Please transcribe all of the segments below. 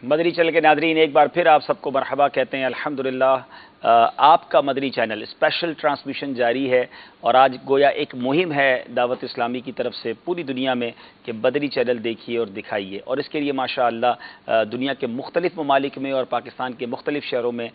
مدنی channel کے ناظرین ایک بار پھر آپ سب کو مرحبا کہتے ہیں۔ الحمدللہ آپ کا مدنی چینل اسپیشل ٹرانسمیشن جاری ہے اور آج گویا ایک مہم ہے دعوت اسلامی کی طرف سے پوری دنیا میں کہ مدنی چینل دیکھیے اور دکھائیے، اور اس کے لیے ماشاءاللہ دنیا کے مختلف ممالک میں اور پاکستان کے مختلف شہروں میں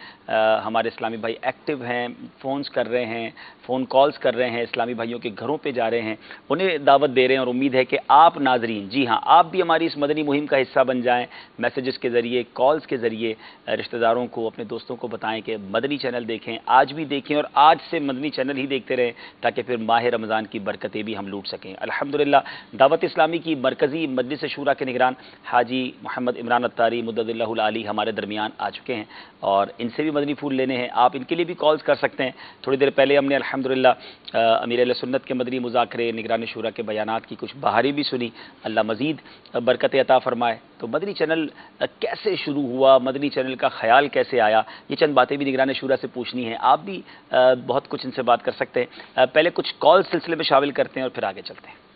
ہمارے اسلامی بھائی ایکٹیو ہیں، فونز کر رہے ہیں، فون کالز کر رہے ہیں، اسلامی بھائیوں کے گھروں پہ جا رہے ہیں، انہیں دعوت دے رہے ہیں، اور امید ہے کہ آپ ناظرین جی ہاں آپ بھی ہماری اس مدنی مہم کا حصہ بن جائیں، میسیجز کے ذریعے، کالز کے ذریعے رشتہ داروں کو، اپنے دوستوں کو بتائیں کہ مدنی چینل دیکھیں، آج بھی دیکھیں اور آج سے مدنی چینل ہی دیکھتے رہیں تاکہ پھر ماہ رمضان کی برکتیں بھی ہم لوٹ سکیں۔ الحمدللہ دعوت اسلامی کی مرکزی مجلس شورا کے نگران حاجی محمد عمران اتاری مدد اللہ العالی ہمارے درمیان آ چکے ہیں اور ان سے بھی مدنی پھول لینے ہیں، آپ ان کے لیے بھی کالز کر سکتے ہیں۔ تھوڑی دیر پہلے ہم نے الحمدللہ امیر اہل سنت کے مدنی مذاکرے، نگران شورا کے بیانات کی کچھ بہاری بھی سنی، اللہ مزید برکت عطا فرمائے۔ تو مدنی چینل کیسے شروع ہوا، مدنی چینل کا خیال کیسے آیا، یہ چند باتیں بھی نگران شورا سے پوچھنی ہیں، آپ بھی بہت کچھ ان سے بات کر سکتے ہیں۔ پہلے کچھ کال سلسلے میں شامل کرتے ہیں اور پھر آگے چلتے ہیں۔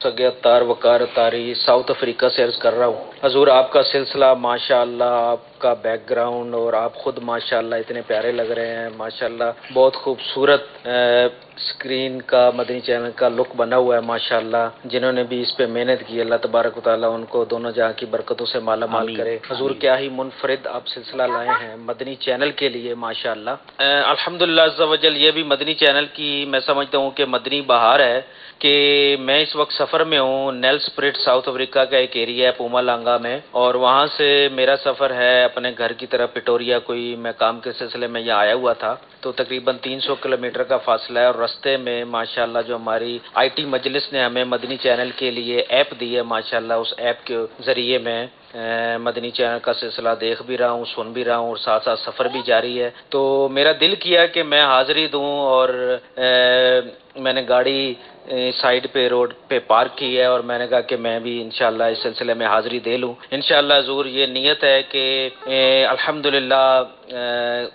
سگیتار وقار تاری ساؤتھ افریقہ سے عرض کر رہا ہوں۔ حضور آپ کا سلسلہ ماشاءاللہ، آپ کا بیک گراؤنڈ اور آپ خود ماشاءاللہ اتنے پیارے لگ رہے ہیں، ماشاءاللہ بہت خوبصورت اسکرین کا مدنی چینل کا لک بنا ہوا ہے ماشاءاللہ۔ جنہوں نے بھی اس پہ محنت کی، اللہ تبارک و تعالیٰ ان کو دونوں جہاں کی برکتوں سے مالا مال کرے۔ حضور کیا ہی منفرد آپ سلسلہ لائے ہیں مدنی چینل کے لیے ماشاءاللہ۔ الحمدللہ عز و جل یہ بھی مدنی چینل کی میں سمجھتا ہوں کہ مدنی بہار ہے کہ میں اس وقت سفر میں ہوں۔ نیلسپرٹ ساؤتھ افریقہ کا ایک ایریا ہے پوما لانگا میں، اور وہاں سے میرا سفر ہے اپنے گھر کی طرف پٹوریا، کوئی میں کام کے سلسلے میں یہاں آیا ہوا تھا، تو تقریباً 300 کلومیٹر کا فاصلہ ہے، اور رستے میں ماشاءاللہ جو ہماری آئی ٹی مجلس نے ہمیں مدنی چینل کے لیے ایپ دی ہے ماشاءاللہ، اس ایپ کے ذریعے میں مدنی چینل کا سلسلہ دیکھ بھی رہا ہوں، سن بھی رہا ہوں، اور ساتھ ساتھ سفر بھی جاری ہے۔ تو میرا دل کیا کہ میں حاضری دوں، اور میں نے گاڑی سائیڈ پہ روڈ پہ پارک کی ہے، اور میں نے کہا کہ میں بھی انشاءاللہ اس سلسلے میں حاضری دے لوں انشاءاللہ۔ حضور یہ نیت ہے کہ الحمدللہ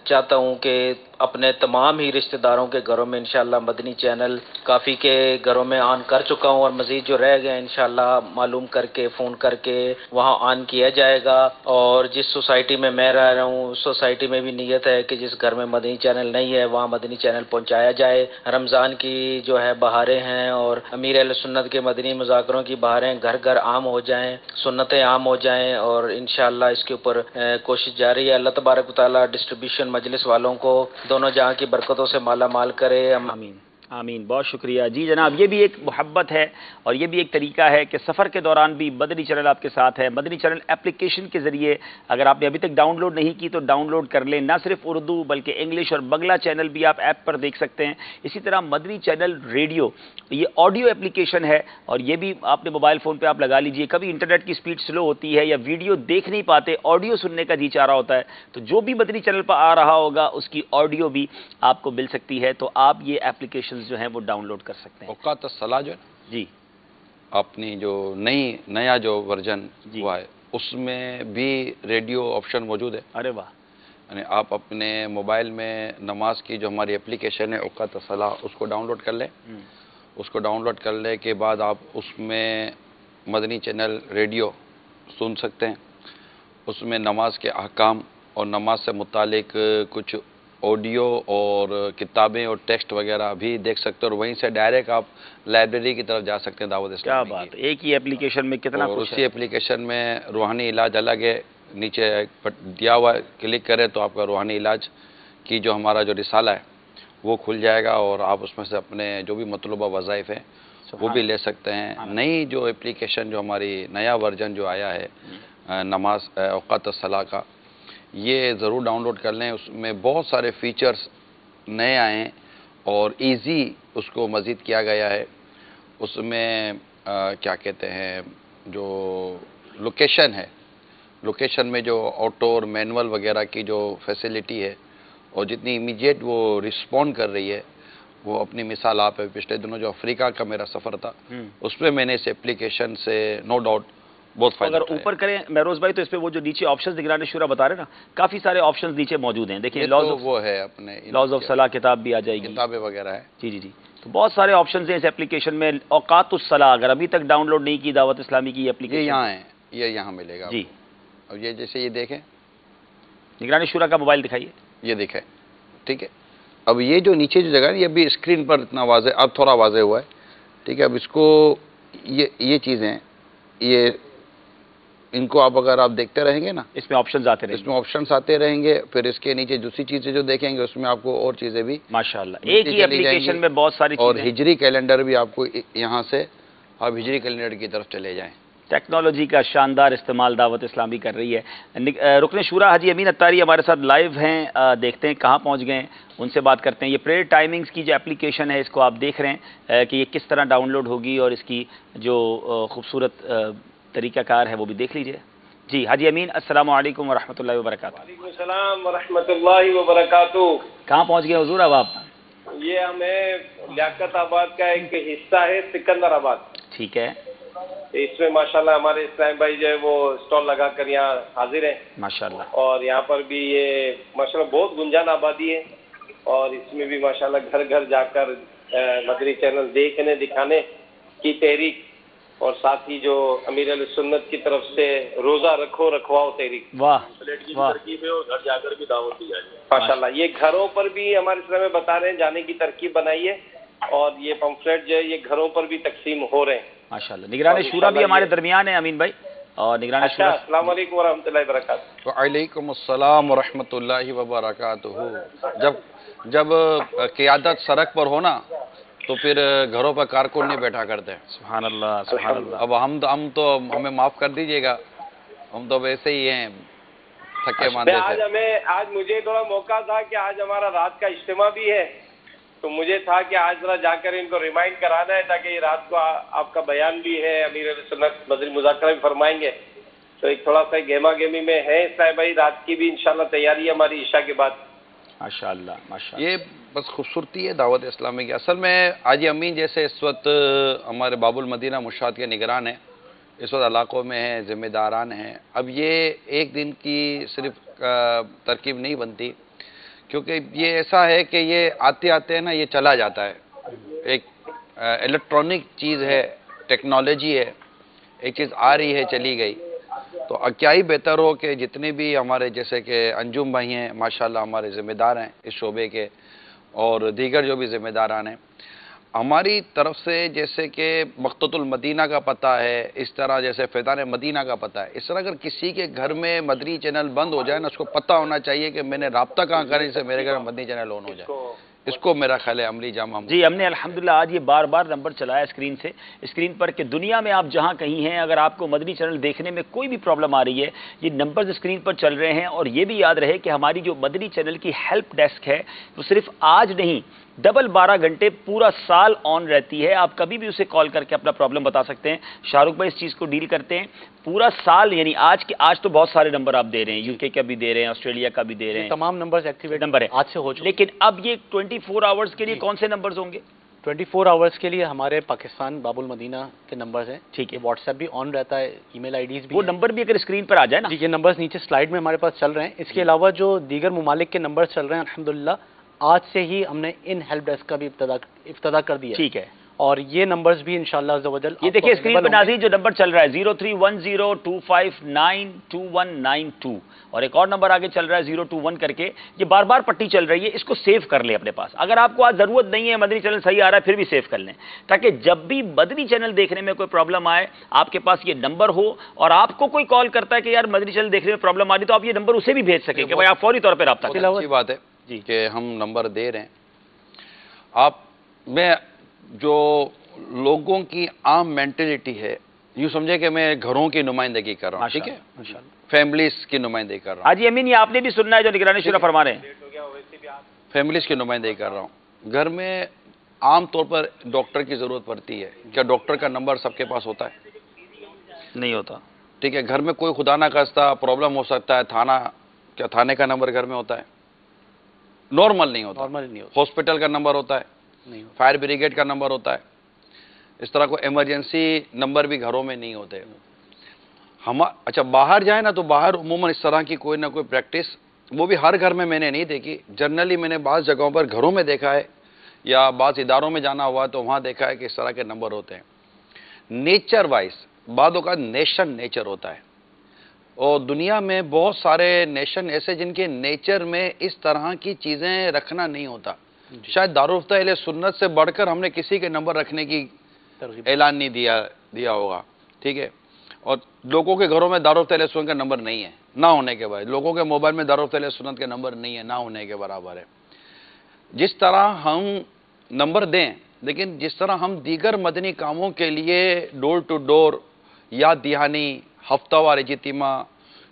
چاہتا ہوں کہ اپنے تمام ہی رشتہ داروں کے گھروں میں انشاءاللہ مدنی چینل کافی کے گھروں میں آن کر چکا ہوں، اور مزید جو رہ گئے انشاءاللہ معلوم کر کے، فون کر کے وہاں آن کیا جائے گا۔ اور جس سوسائٹی میں میں رہ رہا ہوں اس سوسائٹی میں بھی نیت ہے کہ جس گھر میں مدنی چینل نہیں ہے وہاں مدنی چینل پہنچایا جائے۔ رمضان کی جو ہے بہاریں ہیں اور امیر اہل سنت کے مدنی مذاکروں کی بہاریں گھر گھر عام ہو جائیں، سنتیں عام ہو جائیں، اور انشاءاللہ اس کے اوپر کوشش جاری ہے۔ اللہ تبارک و تعالیٰ ڈسٹریبیوشن مجلس والوں کو دونوں جہاں کی برکتوں سے مالا مال کرے۔ آمین آمین، بہت شکریہ جی جناب۔ یہ بھی ایک محبت ہے اور یہ بھی ایک طریقہ ہے کہ سفر کے دوران بھی مدنی چینل آپ کے ساتھ ہے۔ مدنی چینل اپلیکیشن کے ذریعے اگر آپ نے ابھی تک ڈاؤن لوڈ نہیں کی تو ڈاؤن لوڈ کر لیں، نہ صرف اردو بلکہ انگلش اور بنگلہ چینل بھی آپ ایپ پر دیکھ سکتے ہیں۔ اسی طرح مدنی چینل ریڈیو، یہ آڈیو اپلیکیشن ہے اور یہ بھی آپ نے موبائل فون پہ آپ لگا لیجئے۔ کبھی انٹرنیٹ کی سپیڈ سلو ہوتی ہے یا ویڈیو دیکھ نہیں پاتے، آڈیو سننے کا جی چاہ رہا ہوتا ہے، تو جو بھی مدنی چینل پر آ رہا ہوگا اس کی آڈیو بھی آپ کو مل سکتی ہے، تو آپ یہ اپلیکیشن جو ہیں وہ ڈاؤن لوڈ کر سکتے ہیں۔ اوقات الصلاح جو ہے جی اپنی جو نیا جو ورژن ہوا ہے اس میں بھی ریڈیو آپشن موجود ہے۔ ارے واہ، یعنی آپ اپنے موبائل میں نماز کی جو ہماری اپلیکیشن ہے اوقات الصلاح اس کو ڈاؤن لوڈ کر لیں۔ اس کو ڈاؤن لوڈ کرنے کے بعد آپ اس میں مدنی چینل ریڈیو سن سکتے ہیں۔ اس میں نماز کے احکام اور نماز سے متعلق کچھ آڈیو اور کتابیں اور ٹیکسٹ وغیرہ بھی دیکھ سکتے ہیں، اور وہیں سے ڈائریکٹ آپ لائبریری کی طرف جا سکتے ہیں دعوت اسلامی کی۔ کیا بات، ایک ہی اپلیکیشن میں کتنا اور کچھ اسی ہے۔ اپلیکیشن میں روحانی علاج الگ ہے، نیچے دیا ہوا کلک کریں تو آپ کا روحانی علاج کی جو ہمارا جو رسالہ ہے وہ کھل جائے گا، اور آپ اس میں سے اپنے جو بھی مطلوبہ وظائف ہیں وہ بھی لے سکتے ہیں۔ نئی جو اپلیکیشن جو ہماری نیا ورژن جو آیا ہے نماز اوقات الصلاح کا، یہ ضرور ڈاؤن لوڈ کر لیں۔ اس میں بہت سارے فیچرز نئے آئے ہیں اور ایزی اس کو مزید کیا گیا ہے۔ اس میں کیا کہتے ہیں جو لوکیشن ہے، لوکیشن میں جو آٹو اور مینول وغیرہ کی جو فیسیلیٹی ہے اور جتنی امیجیٹ وہ رسپونڈ کر رہی ہے، وہ اپنی مثال آپ ہے۔ پچھلے دنوں جو افریقہ کا میرا سفر تھا اس میں نے اس اپلیکیشن سے نو ڈاؤٹ بہت فائدہ اگر اوپر کریں مہروز بھائی تو اس پہ وہ جو نیچے آپشنز نگران شورا بتا رہے ہیں نا، کافی سارے آپشنز نیچے موجود ہیں۔ دیکھیں وہ ہے اپنے لاز آف صلاح کتاب بھی آ جائے گی، کتابیں وغیرہ ہے۔ جی جی جی، تو بہت سارے آپشنز ہیں اس اپلیکیشن میں۔ اوقات الصلاح اگر ابھی تک ڈاؤن لوڈ نہیں کی دعوت اسلامی کی یہ اپلیکیشن، یہ یہاں ہے، یہ یہاں ملے گا جی اب یہ جیسے یہ دیکھیں, نگرانی شورا کا موبائل دکھائیے. یہ دیکھیں, ٹھیک ہے. اب یہ جو نیچے جو جگہ ہے یہ ابھی اسکرین پر اتنا واضح, اب تھوڑا واضح ہوا ہے, ٹھیک ہے. اب اس کو یہ چیزیں, یہ ان کو اگر آپ دیکھتے رہیں گے نا, اس میں آپشنز آتے رہیں گے, اس میں آپشنز آتے رہیں گے. پھر اس کے نیچے دوسری چیزیں جو دیکھیں گے اس میں آپ کو اور چیزیں بھی ماشاءاللہ ایک ہی اپلیکیشن میں بہت ساری اور چیزیں. ہجری کیلنڈر بھی آپ کو یہاں سے آپ ہجری کیلنڈر کی طرف چلے جائیں. ٹیکنالوجی کا شاندار استعمال دعوت اسلامی کر رہی ہے. رکن شورا حاجی امین اتاری ہمارے ساتھ لائیو ہیں, دیکھتے ہیں کہاں پہنچ گئے ہیں, ان سے بات کرتے ہیں. یہ پریئر ٹائمنگز کی جو اپلیکیشن ہے اس کو آپ دیکھ رہے ہیں کہ یہ کس طرح ڈاؤن لوڈ ہوگی اور اس کی جو خوبصورت طریقہ کار ہے وہ بھی دیکھ لیجئے. جی حاجی امین, السلام علیکم ورحمۃ اللہ وبرکاتہ. وعلیکم السلام ورحمۃ اللہ وبرکاتہ. کہاں پہنچ گئے حضور اب آپ؟ یہ ہمیں لیاقت آباد کا ایک حصہ ہے سکندر آباد. ٹھیک ہے, اس میں ماشاءاللہ ہمارے اسلام بھائی جو ہے وہ اسٹال لگا کر یہاں حاضر ہیں ماشاءاللہ. اور یہاں پر بھی یہ ماشاءاللہ بہت گنجان آبادی ہے اور اس میں بھی ماشاءاللہ گھر گھر جا کر مدنی چینل دیکھنے دکھانے کی تحریک اور ساتھ ہی جو امیر علیہ سنت کی طرف سے روزہ رکھو رکھواؤ تحریک, واہ پلیٹ کی واہ, ترکیب ہے اور گھر جا کر بھی دعوت دی جائے ماشاءاللہ. یہ گھروں پر بھی ہمارے اسلام میں بتا رہے ہیں جانے کی ترکیب بنائی ہے اور یہ پمفلیٹ جو ہے یہ گھروں پر بھی تقسیم ہو رہے ہیں ماشاءاللہ. نگران شورا بھی ہمارے درمیان ہے امین بھائی, اور نگران اچھا. شورا. السلام علیکم ورحمۃ اللہ وبرکاتہ. وعلیکم السلام ورحمۃ اللہ وبرکاتہ. جب قیادت سڑک پر ہونا تو پھر گھروں پر کارکن نہیں بیٹھا کرتے. سبحان اللہ سبحان اللہ. اب ہم تو ہمیں معاف کر دیجئے گا, ہم تو ویسے ہی ہیں تھکے ماندے سے. آج مجھے تھوڑا موقع تھا کہ آج ہمارا رات کا اجتماع بھی ہے تو مجھے تھا کہ آج ذرا جا کر ان کو ریمائنڈ کرانا ہے تاکہ یہ رات کو آپ کا بیان بھی ہے, امیر علیہ سنت مدنی مذاکرہ بھی فرمائیں گے تو ایک تھوڑا سا گہما گہمی میں ہے صاحب بھائی. رات کی بھی انشاءاللہ تیاری ہے ہماری عشاء کے بعد. ماشاءاللہ ماشاءاللہ. یہ بس خوبصورتی ہے دعوت اسلامی کی. اصل میں حاجی امین جیسے اس وقت ہمارے باب المدینہ مشاہد کے نگران ہیں, اس وقت علاقوں میں ہیں, ذمہ داران ہیں. اب یہ ایک دن کی صرف ترکیب نہیں بنتی, کیونکہ یہ ایسا ہے کہ یہ آتے آتے ہیں نا یہ چلا جاتا ہے. ایک الیکٹرانک چیز ہے, ٹیکنالوجی ہے, ایک چیز آ رہی ہے چلی گئی. تو کیا ہی بہتر ہو کہ جتنے بھی ہمارے جیسے کہ انجم بھائی ہیں ماشاءاللہ ہمارے ذمہ دار ہیں اس شعبے کے, اور دیگر جو بھی ذمہ داران ہیں ہماری طرف سے, جیسے کہ مقتۃ المدینہ کا پتہ ہے, اس طرح جیسے فیضان مدینہ کا پتہ ہے, اس طرح اگر کسی کے گھر میں مدنی چینل بند ہو جائے نا, اس کو پتہ ہونا چاہیے کہ میں نے رابطہ کہاں کریں جس سے میرے گھر میں مدنی چینل آن ہو جائے. اس کو میرا خیال ہے عملی جامع. جی ہم نے الحمدللہ آج یہ بار بار نمبر چلایا اسکرین پر کہ دنیا میں آپ جہاں کہیں ہیں اگر آپ کو مدنی چینل دیکھنے میں کوئی بھی پرابلم آ رہی ہے, یہ نمبرز اسکرین پر چل رہے ہیں. اور یہ بھی یاد رہے کہ ہماری جو مدنی چینل کی ہیلپ ڈیسک ہے وہ صرف آج نہیں ڈبل 12 گھنٹے پورا سال آن رہتی ہے. آپ کبھی بھی اسے کال کر کے اپنا پرابلم بتا سکتے ہیں. شاہ رخ بھائی اس چیز کو ڈیل کرتے ہیں پورا سال, یعنی آج تو بہت سارے نمبر آپ دے رہے ہیں, یو کے کا بھی دے رہے ہیں, آسٹریلیا کا بھی دے رہے ہیں, تمام نمبرز ایکٹیویٹ نمبر ہے آج سے ہو چکے. لیکن اب یہ 24 آورز کے لیے کون سے نمبرز ہوں گے؟ 24 آورز کے لیے ہمارے پاکستان باب المدینہ کے نمبرز ہیں. ٹھیک ہے, واٹس ایپ بھی آن رہتا ہے, ای میل آئی ڈیز بھی. وہ نمبر بھی اگر اسکرین پر آ جائے نا, جی یہ نمبرز نیچے سلائیڈ میں ہمارے پاس چل رہے ہیں. اس کے علاوہ جو دیگر ممالک کے نمبرز چل رہے ہیں الحمدللہ آج سے ہی ہم نے ان ہیلپ ڈیسک کا بھی ابتدا کر دی ہے. ٹھیک ہے, اور یہ نمبرز بھی انشاءاللہ عز و جل یہ دیکھیں اسکرین پر ناظرین جو نمبر چل رہا ہے 031025929192 اور ایک اور نمبر آگے چل رہا ہے 021 کر کے. یہ بار بار پٹی چل رہی ہے, اس کو سیو کر لیں اپنے پاس. اگر آپ کو آج ضرورت نہیں ہے, مدنی چینل صحیح آ رہا ہے, پھر بھی سیو کر لیں تاکہ جب بھی مدنی چینل دیکھنے میں کوئی پرابلم آئے آپ کے پاس یہ نمبر ہو, اور آپ کو کوئی کال کرتا ہے کہ یار مدنی چینل دیکھنے میں پرابلم آ رہی تو آپ یہ نمبر اسے بھی بھیج سکیں کہ بھائی آپ فوری طور پہ رابطہ کریں. اچھی بات ہے جی کہ ہم نمبر دے رہے ہیں. آپ میں جو لوگوں کی عام مینٹلٹی ہے, یوں سمجھے کہ میں گھروں کی نمائندگی کر رہا ہوں, ٹھیک ہے, فیملیز کی نمائندگی کر رہا ہوں. حاجی امین یہ آپ نے بھی سننا ہے جو نگرانی شورا فرما رہے ہیں, فیملیز کی نمائندگی کر رہا ہوں. گھر میں عام طور پر ڈاکٹر کی ضرورت پڑتی ہے. کیا ڈاکٹر کا نمبر سب کے پاس ہوتا ہے؟ نہیں ہوتا. ٹھیک ہے, گھر میں کوئی خدا نہ خواستہ پرابلم ہو سکتا ہے, کیا تھانے کا نمبر گھر میں ہوتا ہے؟ نارمل نہیں ہوتا. ہاسپٹل کا نمبر ہوتا ہے, فائر بریگیڈ کا نمبر ہوتا ہے. اس طرح کوئی ایمرجنسی نمبر بھی گھروں میں نہیں ہوتے. اچھا باہر جائیں نا تو باہر عموماً اس طرح کی کوئی نہ کوئی پریکٹس, وہ بھی ہر گھر میں نے نہیں دیکھی. جنرلی میں نے بعض جگہوں پر گھروں میں دیکھا ہے یا بعض اداروں میں جانا ہوا تو وہاں دیکھا ہے کہ اس طرح کے نمبر ہوتے ہیں. نیچر وائز بعض اوقات نیشن نیچر ہوتا ہے. اور دنیا میں بہت سارے نیشن ایسے جن کے نیچر میں اس طرح کی چیزیں رکھنا نہیں ہوتا. شاید دارالفتہ اہل سنت سے بڑھ کر ہم نے کسی کے نمبر رکھنے کی اعلان نہیں دیا ہوگا. ٹھیک ہے. اور لوگوں کے گھروں میں دارالفتہ اہل سنت کا نمبر نہیں ہے نہ ہونے کے بعد. لوگوں کے موبائل میں دارالفتہ اہل سنت کا نمبر نہیں ہے نہ ہونے کے برابر ہے. جس طرح ہم نمبر دیں، لیکن جس طرح ہم دیگر مدنی کاموں کے لیے ڈور ٹو ڈور یا دہانی، ہفتہ وار اجتماع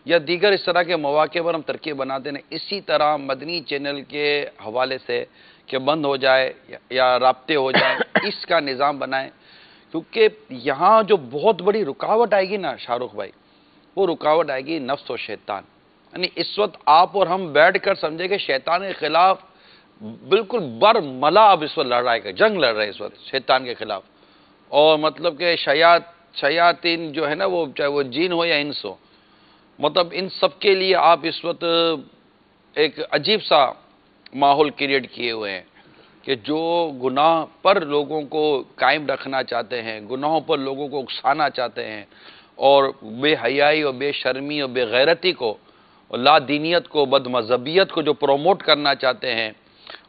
یا دیگر اس طرح کے مواقع پر ہم ترکیب بناتے ہیں، اسی طرح مدنی چینل کے حوالے سے کہ بند ہو جائے یا رابطے ہو جائیں، اس کا نظام بنائیں. کیونکہ یہاں جو بہت بڑی رکاوٹ آئے گی نا شاہ رخ بھائی، وہ رکاوٹ آئے گی نفس و شیطان. یعنی اس وقت آپ اور ہم بیٹھ کر سمجھے کہ شیطان کے خلاف بالکل برملا اب اس وقت لڑ رہا ہے، جنگ لڑ رہا ہے اس وقت شیطان کے خلاف. اور مطلب کہ شیاطین جو ہے نا، وہ چاہے وہ جین ہو یا انس ہو، مطلب ان سب کے لیے آپ اس وقت ایک عجیب سا ماحول کریٹ کیے ہوئے ہیں کہ جو گناہ پر لوگوں کو قائم رکھنا چاہتے ہیں، گناہوں پر لوگوں کو اکسانا چاہتے ہیں، اور بے حیائی اور بے شرمی اور بے غیرتی کو اور لا دینیت کو، بد مذہبیت کو جو پروموٹ کرنا چاہتے ہیں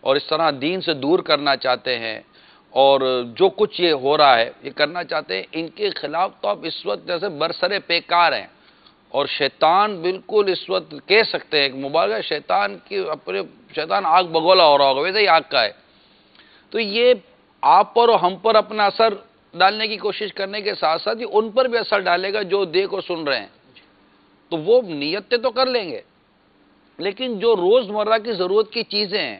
اور اس طرح دین سے دور کرنا چاہتے ہیں، اور جو کچھ یہ ہو رہا ہے یہ کرنا چاہتے ہیں، ان کے خلاف تو آپ اس وقت جیسے برسر پیکار ہیں. اور شیطان بالکل اس وقت کہہ سکتے ہیں ایک مبالغہ، شیطان آگ بگولا ہو رہا ہوگا، ویسے ہی آگ کا ہے. تو یہ آپ پر اور ہم پر اپنا اثر ڈالنے کی کوشش کرنے کے ساتھ ساتھ یہ ان پر بھی اثر ڈالے گا جو دیکھ اور سن رہے ہیں. تو وہ نیتیں تو کر لیں گے، لیکن جو روزمرہ کی ضرورت کی چیزیں ہیں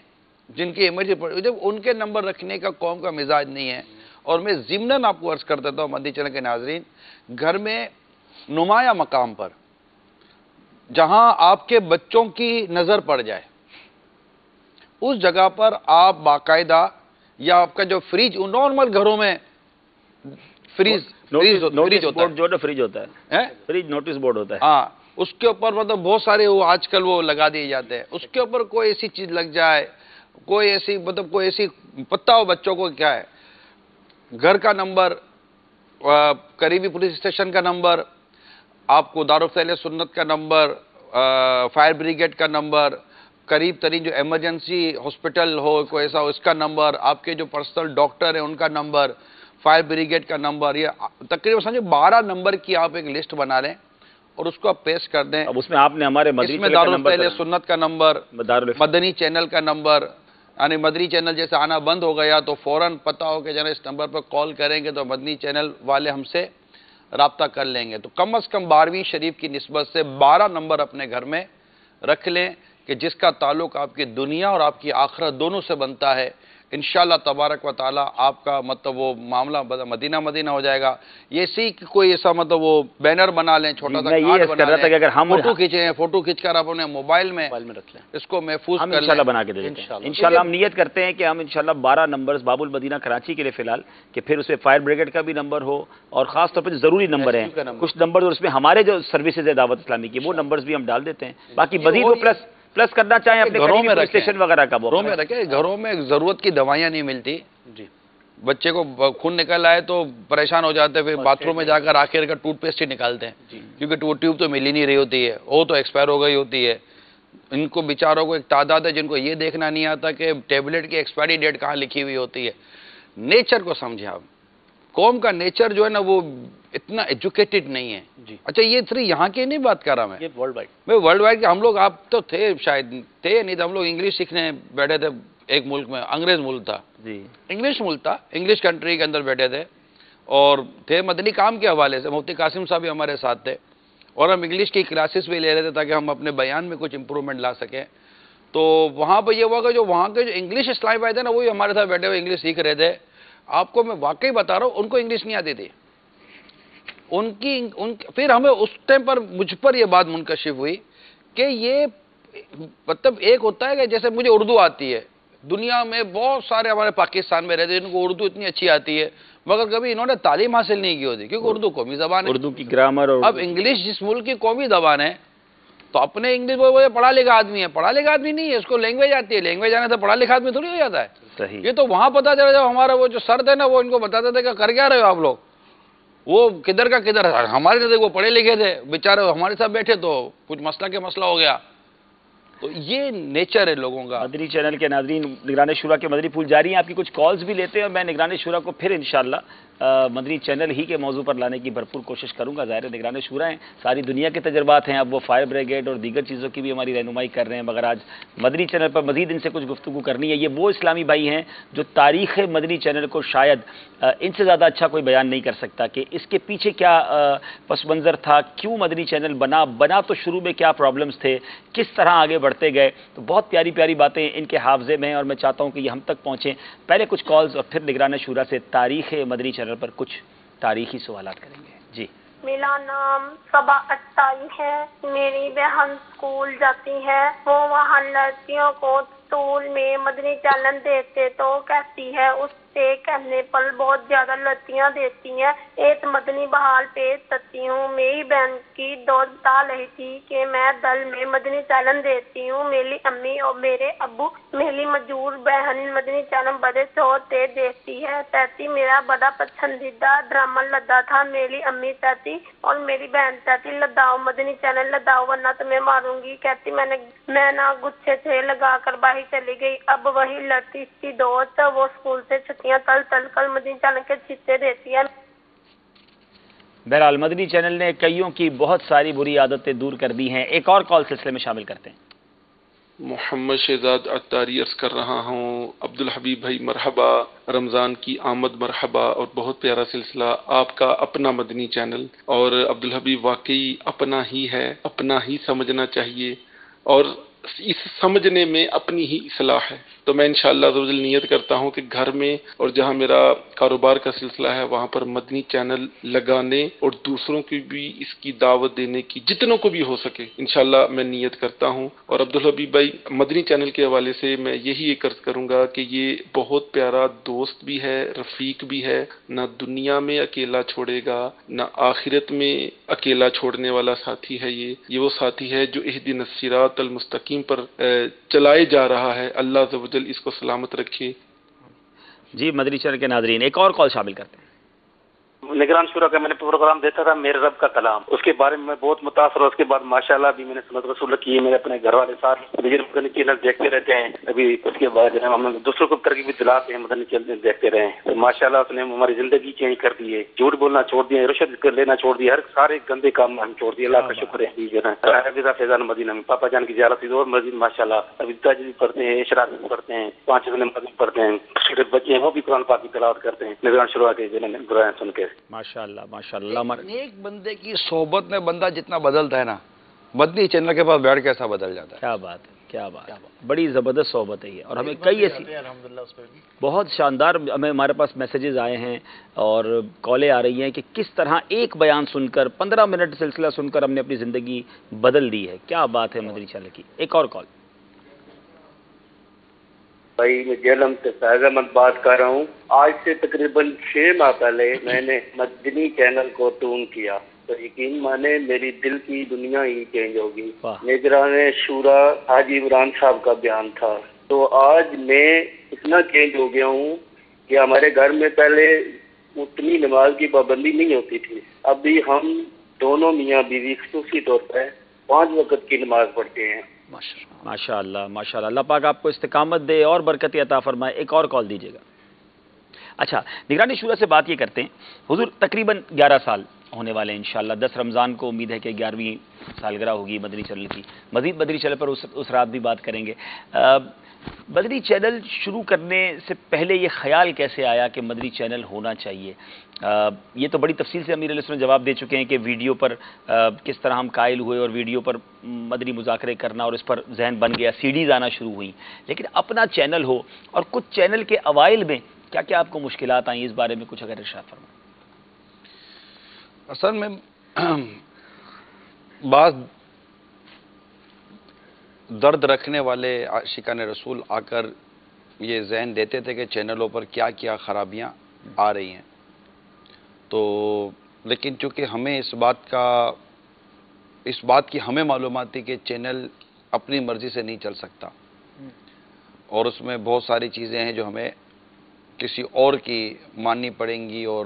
جن کی ایمرجنسی، جب ان کے نمبر رکھنے کا قوم کا مزاج نہیں ہے. اور میں ضمناً آپ کو عرض کر دیتا ہوں مدنی چینل کے ناظرین، گھر میں نمایاں مقام پر جہاں آپ کے بچوں کی نظر پڑ جائے، اس جگہ پر آپ باقاعدہ یا آپ کا جو فریج، نارمل گھروں میں فریج ہوتا ہے، فریج نوٹس بورڈ ہوتا ہے، ہاں، اس کے اوپر مطلب بہت سارے وہ آج کل وہ لگا دیے جاتے ہیں. اس کے اوپر کوئی ایسی چیز لگ جائے، کوئی ایسی پتہ ہو بچوں کو کیا ہے، گھر کا نمبر، قریبی پولیس اسٹیشن کا نمبر، آپ کو دارالفتہ اہل سنت کا نمبر، فائر بریگیڈ کا نمبر، قریب ترین جو ایمرجنسی ہاسپٹل ہو کوئی ایسا ہو اس کا نمبر، آپ کے جو پرسنل ڈاکٹر ہیں ان کا نمبر، فائر بریگیڈ کا نمبر، یہ تقریباً سمجھے 12 نمبر کی آپ ایک لسٹ بنا لیں اور اس کو آپ پیش کر دیں. اب اس میں آپ نے ہمارے دارالفتہ اہل سنت کا نمبر، مدنی چینل کا نمبر، یعنی مدنی چینل جیسے آنا بند ہو گیا تو فوراً پتہ ہو کہ جناب اس نمبر پر کال کریں گے تو مدنی چینل والے ہم سے رابطہ کر لیں گے. تو کم از کم 12ویں شریف کی نسبت سے 12 نمبر اپنے گھر میں رکھ لیں کہ جس کا تعلق آپ کی دنیا اور آپ کی آخرت دونوں سے بنتا ہے. انشاءاللہ تبارک و تعالی آپ کا مطلب وہ معاملہ مدینہ ہو جائے گا. یہ سی کوئی ایسا مطلب وہ بینر بنا لیں، چھوٹا سا کارڈ بنا لیں، اگر ہم فوٹو کھینچیں، فوٹو کھینچ کر آپ اپنے موبائل میں رکھ لیں، اس کو محفوظ کر لیں. انشاءاللہ بنا کے دے دیں گے. انشاءاللہ ہم نیت کرتے ہیں کہ ہم انشاءاللہ 12 نمبرز باب المدینہ کراچی کے لیے فی الحال، کہ پھر اس میں فائر بریگیڈ کا بھی نمبر ہو، اور خاص طور پر ضروری نمبر ہیں کچھ نمبر، اور اس میں ہمارے جو سروسز ہے دعوت اسلامی کی وہ نمبرز بھی ہم ڈال دیتے ہیں. باقی مزید وہ پلس کرنا چاہیں اپنے گھروں میں اسٹیشن وغیرہ کا، گھروں میں رکھیں. گھروں میں ضرورت کی دوائیاں نہیں ملتی جی، بچے کو خون نکل آئے تو پریشان ہو جاتے ہیں، پھر باتھ روم میں جا کر آخر کا ٹوتھ پیسٹ ہی نکالتے ہیں کیونکہ وہ ٹیوب تو مل ہی نہیں رہی ہوتی ہے، وہ تو ایکسپائر ہو گئی ہوتی ہے. ان کو بیچاروں کو ایک تعداد ہے جن کو یہ دیکھنا نہیں آتا کہ ٹیبلٹ کی ایکسپائری ڈیٹ کہاں لکھی ہوئی ہوتی ہے. نیچر کو سمجھیں آپ، قوم کا نیچر جو ہے نا وہ اتنا ایجوکیٹڈ نہیں ہے جی. اچھا یہ صرف یہاں کی نہیں بات کر رہا میں، ورلڈ وائڈ، میں ورلڈ وائڈ ہم لوگ، آپ تو تھے شاید، تھے نہیں تو ہم لوگ انگلش سیکھنے بیٹھے تھے ایک ملک میں، انگریز ملک تھا جی، انگلش ملک تھا، انگلش کنٹری کے اندر بیٹھے تھے اور تھے مدنی کام کے حوالے سے. مفتی قاسم صاحب بھی ہمارے ساتھ تھے اور ہم انگلش کی کلاسز بھی لے رہے تھے تاکہ ہم اپنے بیان میں کچھ امپرومنٹ لا سکیں. تو وہاں پہ یہ ہوا کہ جو وہاں کے جو انگلش اسلامی بھائی تھے نا وہی ہمارے ساتھ بیٹھے ہوئے انگلش سیکھ رہے تھے. آپ کو میں واقعی بتا رہا ہوں ان کو انگلش نہیں آتی تھی. پھر ہمیں اس ٹائم پر مجھ پر یہ بات منکشف ہوئی کہ یہ مطلب ایک ہوتا ہے کہ جیسے مجھے اردو آتی ہے، دنیا میں بہت سارے ہمارے پاکستان میں رہتے ہیں جن کو اردو اتنی اچھی آتی ہے مگر کبھی انہوں نے تعلیم حاصل نہیں کی ہوتی کیونکہ اردو قومی زبان ہے، اردو کی گرامر. اور اب انگلش جس ملک کی قومی زبان ہے تو اپنے انگلش وہ پڑھا لکھا آدمی ہے، پڑھا لکھا آدمی نہیں ہے، اس کو لینگویج آتی ہے، لینگویج آنے سے پڑھا لکھا آدمی تھوڑی ہو جاتا ہے. صحیح. یہ تو وہاں پتا چلا جب ہمارا وہ جو سر تھے نا وہ ان کو بتاتے تھے کہ کر کیا رہے ہو آپ لوگ، وہ کدھر کا کدھر، ہمارے نزدیک وہ پڑھے لکھے تھے بیچارے، ہمارے ساتھ بیٹھے تو کچھ مسئلہ کے مسئلہ ہو گیا. تو یہ نیچر ہے لوگوں کا. مدنی چینل کے ناظرین، نگران شورا کے مدنی پھول جاری ہیں، آپ کی کچھ کالز بھی لیتے ہیں اور میں نگران شورا کو پھر انشاءاللہ مدنی چینل ہی کے موضوع پر لانے کی بھرپور کوشش کروں گا. ظاہر ہے نگران شورا ہیں، ساری دنیا کے تجربات ہیں، اب وہ فائر بریگیڈ اور دیگر چیزوں کی بھی ہماری رہنمائی کر رہے ہیں، مگر آج مدنی چینل پر مزید ان سے کچھ گفتگو کرنی ہے. یہ وہ اسلامی بھائی ہیں جو تاریخ مدنی چینل کو شاید ان سے زیادہ اچھا کوئی بیان نہیں کر سکتا کہ اس کے پیچھے کیا پس منظر تھا، کیوں مدنی چینل بنا تو شروع میں کیا پرابلمز تھے، کس طرح آگے بڑھتے گئے. تو بہت پیاری پیاری باتیں ان کے حافظے میں ہیں اور میں چاہتا ہوں کہ یہ ہم تک پہنچیں. پہلے کچھ کالز اور پھر نگران شورا سے تاریخ مدنی چینل پر کچھ تاریخی سوالات کریں گے. جی. میرا نام صبا اٹائی ہے. میری بہن اسکول جاتی ہے، وہ وہاں لڑکیوں کو اسکول میں مدنی چینل دیکھتے تو کہتی ہے اس سے کہنے پر بہت زیادہ لڑکیاں دیتی ہیں. ایک مدنی بحال پیش کرتی ہوں. میری بہن کی دوست بتا رہی تھی کہ میں دل میں مدنی چینل دیکھتی ہوں. میری امی اور میرے ابو، میری مجور بہن مدنی چینل بڑے شوق سے دیکھتی ہے. کہتی میرا بڑا پسندیدہ ڈرامہ لگا تھا. میری امی کہتی اور میری بہن کہتی لگاؤ مدنی چینل لگاؤ ورنہ تمہیں ماروں گی. کہتی میں نہ غصے سے لگا کر باہر چلی گئی. اب وہی لڑکی اس کی دوست، وہ اسکول سے چھٹیاں تل کر مدنی چینل کے چھٹے دیتی ہے. بہرحال مدنی چینل نے کئیوں کی بہت ساری بری عادتیں دور کر دی ہیں. ایک اور کال سلسلے میں شامل کرتے ہیں. محمد شہزاد عطاری عرض کر رہا ہوں. عبدالحبیب بھائی مرحبا، رمضان کی آمد مرحبا، اور بہت پیارا سلسلہ آپ کا اپنا مدنی چینل. اور عبدالحبیب واقعی اپنا ہی ہے، اپنا ہی سمجھنا چاہیے، اور اس سمجھنے میں اپنی ہی اصلاح ہے. تو میں انشاءاللہ عزوجل نیت کرتا ہوں کہ گھر میں اور جہاں میرا کاروبار کا سلسلہ ہے وہاں پر مدنی چینل لگانے اور دوسروں کی بھی اس کی دعوت دینے کی جتنوں کو بھی ہو سکے انشاءاللہ میں نیت کرتا ہوں. اور عبدالحبیب بھائی مدنی چینل کے حوالے سے میں یہی ایک عرض کروں گا کہ یہ بہت پیارا دوست بھی ہے، رفیق بھی ہے. نہ دنیا میں اکیلا چھوڑے گا، نہ آخرت میں اکیلا چھوڑنے والا ساتھی ہے. یہ وہ ساتھی ہے جو اہدنا الصراط المستقیم پر چلائے جا رہا ہے. اللہ عز و جل اس کو سلامت رکھے. جی مدنی چینل کے ناظرین، ایک اور کال شامل کرتے ہیں. نگران شورا کا میں نے پروگرام دیکھا تھا میرے رب کا کلام، اس کے بارے میں بہت متاثر ہوا. اس کے بعد ماشاءاللہ بھی میں نے سنت رسول کی ہے. میرے اپنے گھر والے ساتھ مدنی چینل دیکھتے رہتے ہیں. ابھی اس کے بعد جو ہے ہم دوسروں کو ترغیب بھی دلاتے ہیں مدنی چینل دیکھتے رہیں. ماشاءاللہ اس نے ہماری زندگی چینج کر دی ہے. جھوٹ بولنا چھوڑ دیا، رشوت لینا چھوڑ دیا، ہر سارے گندے کام ہم چھوڑ دیے. اللہ کا شکر ہے. فیضان مدینہ میں پاپا جان کی زیارت اور مزید ماشاءاللہ ابھی تاج بھی پڑھتے ہیں، اشراق بھی پڑھتے ہیں، 5 نماز پڑھتے ہیں. چھوٹے بچے ہیں وہ بھی قرآن پاک کی تلاوت کرتے ہیں نگران شورا کے برائے سن کے. ماشاءاللہ ماشاءاللہ. ایک بندے کی صحبت میں بندہ جتنا بدلتا ہے نا، مدنی چینل کے پاس بیٹھ کے ایسا بدل جاتا ہے. کیا بات ہے، کیا بات ہے. بڑی زبردست صحبت ہے یہ، اور ہمیں کئی ایسی بہت شاندار ہمارے پاس میسیجز آئے ہیں اور کالیں آ رہی ہیں کہ کس طرح ایک بیان سن کر 15 منٹ سلسلہ سن کر ہم نے اپنی زندگی بدل دی ہے. کیا بات ہے مدنی چینل کی. ایک اور کال. بھائی میں جیلم سے فیض احمد بات کر رہا ہوں. آج سے تقریباً 6 ماہ پہلے میں نے مدنی چینل کو ٹون کیا تو یقین مانے میری دل کی دنیا ہی چینج ہوگی. نگران شورا حاجی عمران صاحب کا بیان تھا تو آج میں اتنا چینج ہو گیا ہوں کہ ہمارے گھر میں پہلے اتنی نماز کی پابندی نہیں ہوتی تھی. اب بھی ہم دونوں میاں بیوی خصوصی طور پر 5 وقت کی نماز پڑھتے ہیں. ماشاء اللہ ماشاء اللہ. اللہ پاک آپ کو استقامت دے اور برکت عطا فرمائے. ایک اور کال دیجیے گا. اچھا نگرانی شورا سے بات یہ کرتے ہیں، حضور تقریباً 11 سال ہونے والے ہیں انشاءاللہ. 10 رمضان کو امید ہے کہ 11ویں سالگرہ ہوگی مدنی چینل کی. مزید مدنی چینل پر اس رات بھی بات کریں گے. مدنی چینل شروع کرنے سے پہلے یہ خیال کیسے آیا کہ مدنی چینل ہونا چاہیے؟ یہ تو بڑی تفصیل سے امیر علیہ السلام نے جواب دے چکے ہیں کہ ویڈیو پر کس طرح ہم قائل ہوئے اور ویڈیو پر مدنی مذاکرے کرنا اور اس پر ذہن بن گیا، سیڈیز آنا شروع ہوئیں. لیکن اپنا چینل ہو اور کچھ چینل کے اوائل میں کیا کیا آپ کو مشکلات آئیں، اس بارے میں کچھ اگر ارشاد فرمائیں. اصل میں بعض درد رکھنے والے عاشقان رسول آ کر یہ ذہن دیتے تھے کہ چینلوں پر کیا کیا خرابیاں آ رہی ہیں. تو لیکن چونکہ ہمیں اس بات کی ہمیں معلومات تھی کہ چینل اپنی مرضی سے نہیں چل سکتا اور اس میں بہت ساری چیزیں ہیں جو ہمیں کسی اور کی ماننی پڑیں گی اور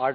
8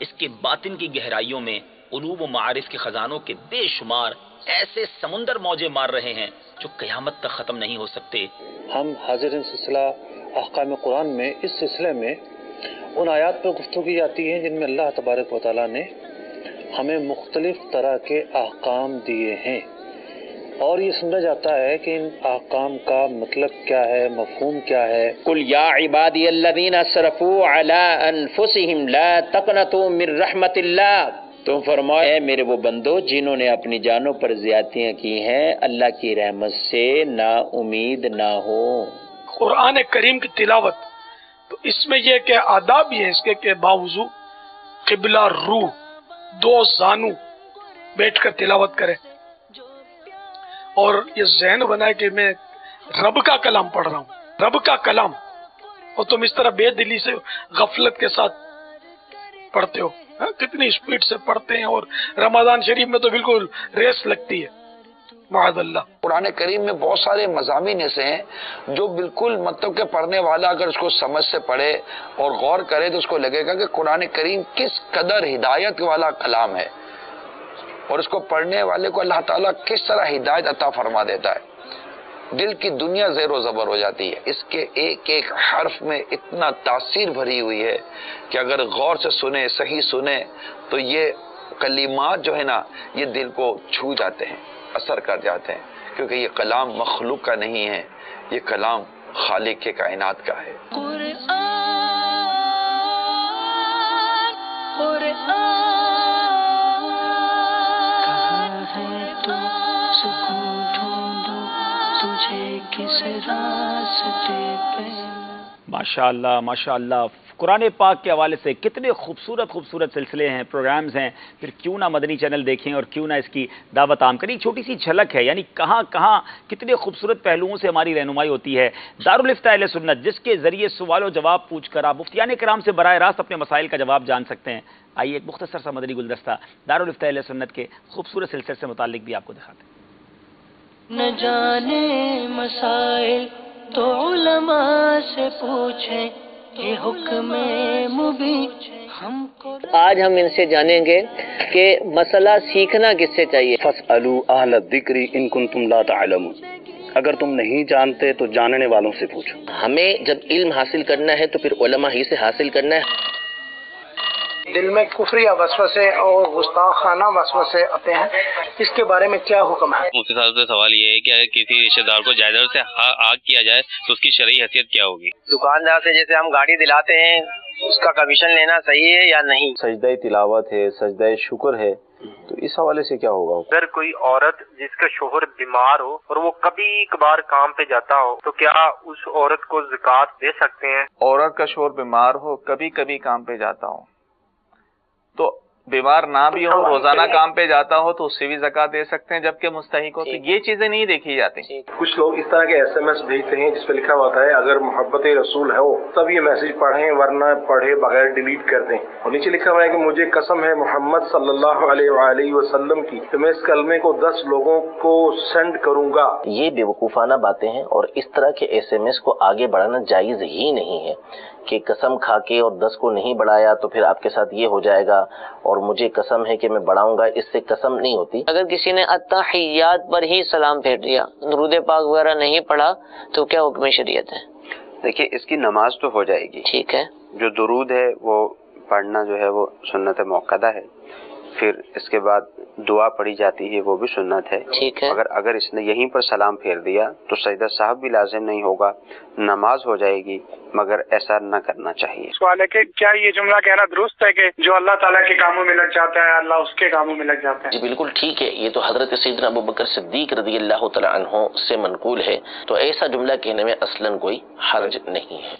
اس کے باطن کی گہرائیوں میں علوم و معارف کے خزانوں کے بے شمار ایسے سمندر موجے مار رہے ہیں جو قیامت تک ختم نہیں ہو سکتے۔ ہم حاضرین سلسلہ احکام قرآن میں اس سلسلے میں ان آیات پر گفتگو کی جاتی ہے جن میں اللہ تبارک و تعالیٰ نے ہمیں مختلف طرح کے احکام دیے ہیں، اور یہ سمجھا جاتا ہے کہ ان احکام کا مطلب کیا ہے، مفہوم کیا ہے۔ قل یا عبادی الذین اسرفوا علی انفسہم لا تقنطوا من رحمت اللہ، تم فرماؤ اے میرے وہ بندو جنہوں نے اپنی جانوں پر زیادتیاں کی ہیں، اللہ کی رحمت سے نا امید نہ ہو۔ قرآن کریم کی تلاوت تو اس میں یہ کہ آداب بھی ہے اس کے کہ باوضو قبلہ رو دو زانو بیٹھ کر تلاوت کرے، اور یہ ذہن بنائے کہ میں رب کا کلام پڑھ رہا ہوں، رب کا کلام، اور تم اس طرح بے دلی سے غفلت کے ساتھ پڑھتے ہو، کتنی اسپیڈ سے پڑھتے ہیں، اور رمضان شریف میں تو بالکل ریس لگتی ہے، معاذ اللہ۔ قرآن کریم میں بہت سارے مضامین ایسے ہیں جو بالکل مطلب کہ پڑھنے والا اگر اس کو سمجھ سے پڑھے اور غور کرے تو اس کو لگے گا کہ قرآن کریم کس قدر ہدایت والا کلام ہے، اور اس کو پڑھنے والے کو اللہ تعالیٰ کس طرح ہدایت عطا فرما دیتا ہے۔ دل کی دنیا زیر و زبر ہو جاتی ہے، اس کے ایک ایک حرف میں اتنا تاثیر بھری ہوئی ہے کہ اگر غور سے سنے، صحیح سنے، تو یہ کلمات جو ہے نا یہ دل کو چھو جاتے ہیں، اثر کر جاتے ہیں، کیونکہ یہ کلام مخلوق کا نہیں ہے، یہ کلام خالق کے کائنات کا ہے۔ ماشاء اللہ ماشاء اللہ، قرآن پاک کے حوالے سے کتنے خوبصورت خوبصورت سلسلے ہیں، پروگرامز ہیں، پھر کیوں نہ مدنی چینل دیکھیں اور کیوں نہ اس کی دعوت عام کریں۔ چھوٹی سی جھلک ہے، یعنی کہاں کہاں کتنے خوبصورت پہلوؤں سے ہماری رہنمائی ہوتی ہے۔ دارالفتہ اہل سنت، جس کے ذریعے سوال و جواب پوچھ کر آپ مفتیان کرام سے براہ راست اپنے مسائل کا جواب جان سکتے ہیں۔ آئیے ایک مختصر سا مدنی گلدستہ دارالفتہ اہل سنت کے خوبصورت سلسلے سے متعلق بھی آپ کو دکھاتے ہیں۔ نہ جانے مسائل تو علماء سے پوچھیں، یہ حکم مبین ہم کو۔ آج ہم ان سے جانیں گے کہ مسئلہ سیکھنا کس سے چاہیے۔ فاسألوا اہل الذکر ان کنتم لا تعلمون، اگر تم نہیں جانتے تو جاننے والوں سے پوچھو۔ ہمیں جب علم حاصل کرنا ہے تو پھر علماء ہی سے حاصل کرنا ہے۔ دل میں کفری وسوسے اور گستاخانہ وسوسے آتے ہیں، اس کے بارے میں کیا حکم ہے؟ مفتی صاحب سے سوال یہ ہے کہ اگر کسی رشتہ دار کو جائیداد سے آگ کیا جائے تو اس کی شرعی حیثیت کیا ہوگی؟ دکاندار سے جیسے ہم گاڑی دلاتے ہیں اس کا کمیشن لینا صحیح ہے یا نہیں؟ سجدہ تلاوت ہے، سجدہ شکر ہے، تو اس حوالے سے کیا ہوگا؟ اگر کوئی عورت جس کا شوہر بیمار ہو اور وہ کبھی کبھار کام پہ جاتا ہو تو کیا اس عورت کو زکوٰۃ دے سکتے ہیں؟ عورت کا شوہر بیمار ہو، کبھی کبھی کام پہ جاتا ہو، تو بیمار نہ بھی ہو، روزانہ کام پہ جاتا ہو تو اس سے بھی زکوٰۃ دے سکتے ہیں جبکہ مستحق ہو، تو یہ چیزیں نہیں دیکھی جاتی۔ کچھ لوگ اس طرح کے SMS بھیجتے ہیں جس پہ لکھا ہوتا ہے اگر محبت رسول ہے تب یہ میسج پڑھیں ورنہ پڑھے بغیر ڈیلیٹ کر دیں، اور نیچے لکھا ہوا ہے کہ مجھے قسم ہے محمد صلی اللہ علیہ وآلہ وسلم کی کہ میں اس کلمے کو 10 لوگوں کو سینڈ کروں گا۔ یہ بیوقوفانہ باتیں ہیں، اور اس طرح کے SMS کو آگے بڑھانا جائز ہی نہیں ہے کہ قسم کھا کے اور 10 کو نہیں بڑھایا تو پھر آپ کے ساتھ یہ ہو جائے گا اور مجھے قسم ہے کہ میں بڑھاؤں گا، اس سے قسم نہیں ہوتی۔ اگر کسی نے التحیات پر ہی سلام پھیر دیا، درود پاک وغیرہ نہیں پڑھا تو کیا حکم شریعت ہے؟ دیکھیے اس کی نماز تو ہو جائے گی، ٹھیک ہے، جو درود ہے وہ پڑھنا جو ہے وہ سنت موقدہ ہے، پھر اس کے بعد دعا پڑھی جاتی ہے وہ بھی سنت ہے، ٹھیک ہے، اگر اس نے یہیں پر سلام پھیر دیا تو سجدہ صاحب بھی لازم نہیں ہوگا، نماز ہو جائے گی، مگر ایسا نہ کرنا چاہیے۔ سوال ہے کہ کیا یہ جملہ کہنا درست ہے کہ جو اللہ تعالیٰ کے کاموں میں لگ جاتا ہے اللہ اس کے کاموں میں لگ جاتا ہے؟ جی بالکل ٹھیک ہے، یہ تو حضرت سیدنا ابوبکر صدیق رضی اللہ تعالیٰ عنہ سے منقول ہے، تو ایسا جملہ کہنے میں اصلاً کوئی حرج نہیں ہے۔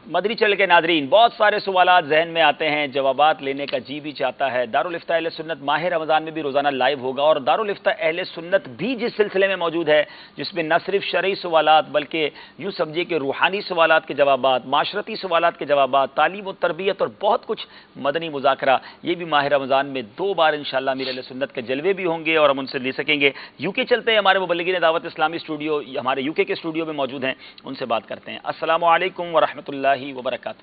مدنی چینل کے ناظرین، بہت سارے سوالات ذہن میں آتے ہیں، جوابات لینے کا جی بھی چاہتا ہے۔ دارالفتہ اہل سنت ماہ رمضان میں بھی روزانہ لائیو ہوگا، اور دارالفتہ اہل سنت بھی جس سلسلے میں موجود ہے جس میں نہ صرف شرعی سوالات بلکہ یوں سمجھیے کہ روحانی سوالات کے جوابات، معاشرتی سوالات کے جوابات، تعلیم و تربیت اور بہت کچھ مدنی مذاکرہ، یہ بھی ماہ رمضان میں 2 بار انشاءاللہ امیر اہل سنت کے جلوے بھی ہوں گے اور ہم ان سے لے سکیں گے۔ UK چلتے ہیں، ہمارے مبلغین دعوت اسلامی اسٹوڈیو ہمارے UK کے اسٹوڈیو میں موجود ہیں، ان سے بات کرتے ہیں۔ السلام علیکم ورحمۃ اللہ وبرکاتہ۔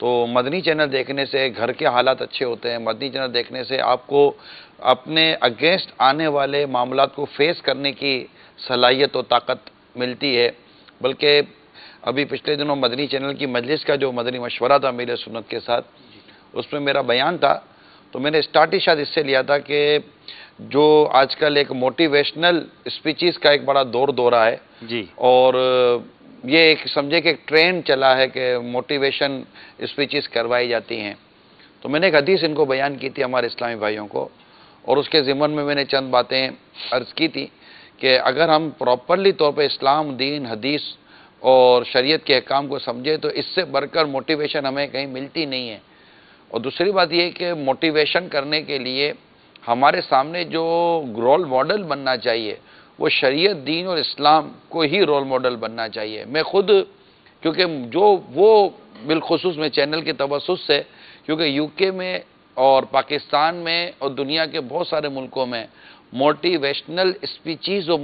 تو مدنی چینل دیکھنے سے گھر کے حالات اچھے ہوتے ہیں. مدنی چینل دیکھنے سے آپ کو اپنے اگینسٹ آنے والے معاملات کو فیس کرنے کی صلاحیت و طاقت ملتی ہے. بلکہ ابھی پچھلے دنوں مدنی چینل کی مجلس کا جو مدنی مشورہ تھا میرے سنت کے ساتھ، اس میں میرا بیان تھا، تو میں نے اسٹارٹ ہی شاید اس سے لیا تھا کہ جو آج کل ایک موٹیویشنل اسپیچز کا ایک بڑا دورہ ہے جی، اور یہ ایک سمجھے کہ ایک ٹرینڈ چلا ہے کہ موٹیویشن اسپیچز کروائی جاتی ہیں. تو میں نے ایک حدیث ان کو بیان کی تھی ہمارے اسلامی بھائیوں کو، اور اس کے ضمن میں نے چند باتیں عرض کی تھی کہ اگر ہم پراپرلی طور پہ اسلام، دین، حدیث اور شریعت کے احکام کو سمجھے تو اس سے بڑھ کر موٹیویشن ہمیں کہیں ملتی نہیں ہے. اور دوسری بات یہ کہ موٹیویشن کرنے کے لیے ہمارے سامنے جو رول ماڈل بننا چاہیے وہ شریعت، دین اور اسلام کو ہی رول ماڈل بننا چاہیے. میں خود کیونکہ وہ بالخصوص میں چینل کے توسط سے، کیونکہ یو کے میں اور پاکستان میں اور دنیا کے بہت سارے ملکوں میں موٹیویشنل اسپیچز اور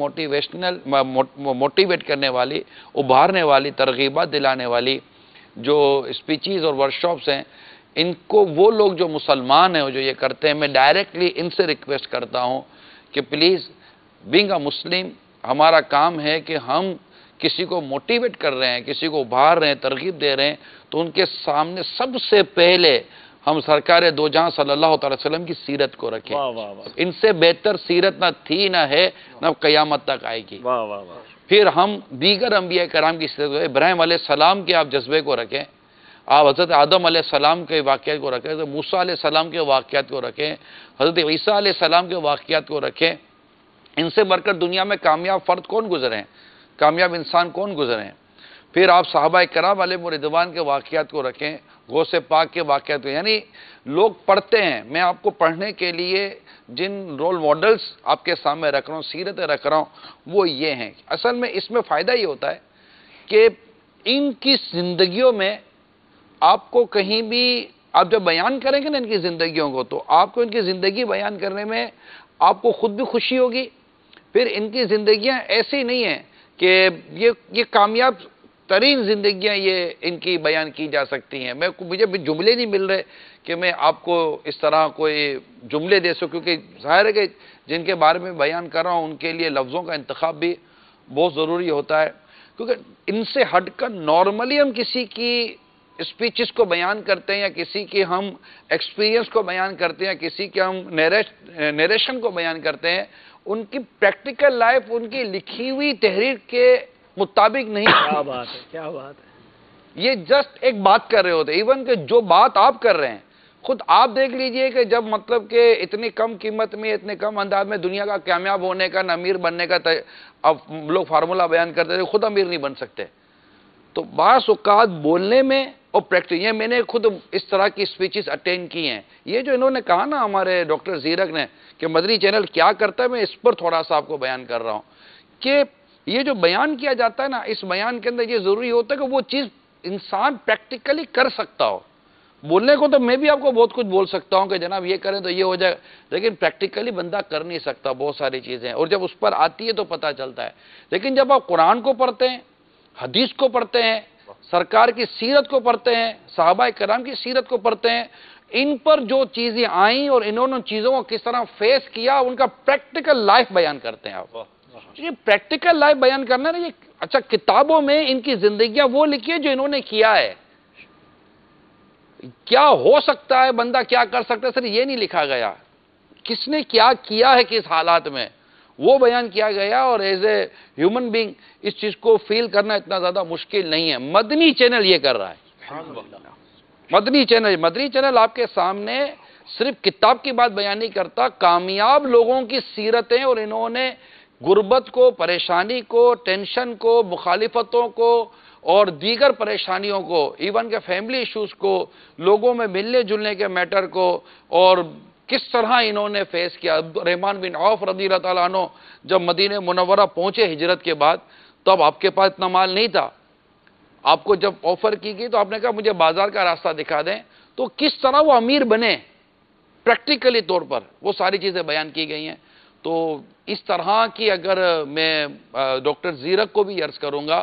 موٹیویٹ کرنے والی، ابھارنے والی، ترغیبات دلانے والی جو اسپیچز اور ورکشاپس ہیں، ان کو وہ لوگ جو مسلمان ہیں اور جو یہ کرتے ہیں، میں ڈائریکٹلی ان سے ریکویسٹ کرتا ہوں کہ پلیز بینگ اے مسلم ہمارا کام ہے کہ ہم کسی کو موٹیویٹ کر رہے ہیں، کسی کو ابھار رہے ہیں، ترغیب دے رہے ہیں، تو ان کے سامنے سب سے پہلے ہم سرکار دو جہاں صلی اللہ تعالی وسلم کی سیرت کو رکھیں. ان سے بہتر سیرت نہ تھی، نہ ہے، نہ قیامت تک آئے گی. پھر ہم دیگر انبیاء کرام کی سیرت کو، ابراہیم علیہ السلام کے آپ جذبے کو رکھیں، آپ حضرت آدم علیہ السلام کے واقعات کو رکھیں، حضرت موسیٰ علیہ السلام کے واقعات کو رکھیں، حضرت عیسیٰ علیہ السلام کے واقعات کو رکھیں. ان سے بڑھ کر دنیا میں کامیاب فرد کون گزرے ہیں، کامیاب انسان کون گزرے ہیں. پھر آپ صحابہ کرام علیہ رضوان کے واقعات کو رکھیں، غوث پاک کے واقعات کو. یعنی لوگ پڑھتے ہیں، میں آپ کو پڑھنے کے لیے جن رول ماڈلز آپ کے سامنے رکھ رہا ہوں، سیرتیں رکھ رہا ہوں، وہ یہ ہیں. اصل میں اس میں فائدہ یہ ہوتا ہے کہ ان کی زندگیوں میں آپ کو کہیں بھی آپ جب بیان کریں گے نا ان کی زندگیوں کو، تو آپ کو ان کی زندگی بیان کرنے میں آپ کو خود بھی خوشی ہوگی. پھر ان کی زندگیاں ایسی نہیں ہیں کہ یہ کامیاب ترین زندگیاں یہ ان کی بیان کی جا سکتی ہیں. مجھے بھی جملے نہیں مل رہے کہ میں آپ کو اس طرح کوئی جملے دے سکوں، کیونکہ ظاہر ہے کہ جن کے بارے میں بیان کر رہا ہوں ان کے لیے لفظوں کا انتخاب بھی بہت ضروری ہوتا ہے. کیونکہ ان سے ہٹ کر نارملی ہم کسی کی اسپیچز کو بیان کرتے ہیں یا کسی کے ہم ایکسپیرینس کو بیان کرتے ہیں یا کسی کے ہم نیریشن کو بیان کرتے ہیں، ان کی پریکٹیکل لائف ان کی لکھی ہوئی تحریر کے مطابق نہیں. کیا بات ہے، کیا بات ہے. یہ جسٹ ایک بات کر رہے ہوتے، ایون کہ جو بات آپ کر رہے ہیں خود آپ دیکھ لیجئے کہ جب مطلب کہ اتنی کم قیمت میں، اتنے کم انداز میں دنیا کا کامیاب ہونے کا، امیر بننے کا اب لوگ فارمولہ بیان کرتے تھے، خود امیر نہیں بن سکتے. تو بعض اوقات بولنے میں اور پریکٹس، یہ میں نے خود اس طرح کی اسپیچز اٹینڈ کی ہیں. یہ جو انہوں نے کہا نا ہمارے ڈاکٹر زیرک نے کہ مدنی چینل کیا کرتا ہے، میں اس پر تھوڑا سا آپ کو بیان کر رہا ہوں کہ یہ جو بیان کیا جاتا ہے نا، اس بیان کے اندر یہ ضروری ہوتا ہے کہ وہ چیز انسان پریکٹیکلی کر سکتا ہو. بولنے کو تو میں بھی آپ کو بہت کچھ بول سکتا ہوں کہ جناب یہ کریں تو یہ ہو جائے، لیکن پریکٹیکلی بندہ کر نہیں سکتا بہت ساری چیزیں، اور جب اس پر آتی ہے تو پتہ چلتا ہے. لیکن جب آپ قرآن کو پڑھتے ہیں، حدیث کو پڑھتے ہیں، سرکار کی سیرت کو پڑھتے ہیں، صحابہ کرام کی سیرت کو پڑھتے ہیں، ان پر جو چیزیں آئیں اور انہوں نے چیزوں کو کس طرح فیس کیا، ان کا پریکٹیکل لائف بیان کرتے ہیں آپ. یہ پریکٹیکل لائف بیان کرنا نا، یہ اچھا کتابوں میں ان کی زندگیاں وہ لکھی ہے جو انہوں نے کیا ہے. کیا ہو سکتا ہے، بندہ کیا کر سکتا ہے، صرف یہ نہیں لکھا گیا. کس نے کیا کیا ہے کس حالات میں، وہ بیان کیا گیا. اور ایز اے ہیومن بینگ اس چیز کو فیل کرنا اتنا زیادہ مشکل نہیں ہے. مدنی چینل یہ کر رہا ہے. مدنی چینل آپ کے سامنے صرف کتاب کی بات بیان نہیں کرتا، کامیاب لوگوں کی سیرتیں، اور انہوں نے غربت کو، پریشانی کو، ٹینشن کو، مخالفتوں کو اور دیگر پریشانیوں کو، ایون کہ فیملی ایشوز کو، لوگوں میں ملنے جلنے کے میٹر کو، اور کس طرح انہوں نے فیس کیا. رحمان بن عوف رضی اللہ تعالیٰ عنہ جب مدینہ منورہ پہنچے ہجرت کے بعد، تب آپ کے پاس اتنا مال نہیں تھا. آپ کو جب آفر کی گئی تو آپ نے کہا مجھے بازار کا راستہ دکھا دیں. تو کس طرح وہ امیر بنے پریکٹیکلی طور پر، وہ ساری چیزیں بیان کی گئی ہیں. تو اس طرح کی اگر میں ڈاکٹر زیرک کو بھی عرض کروں گا،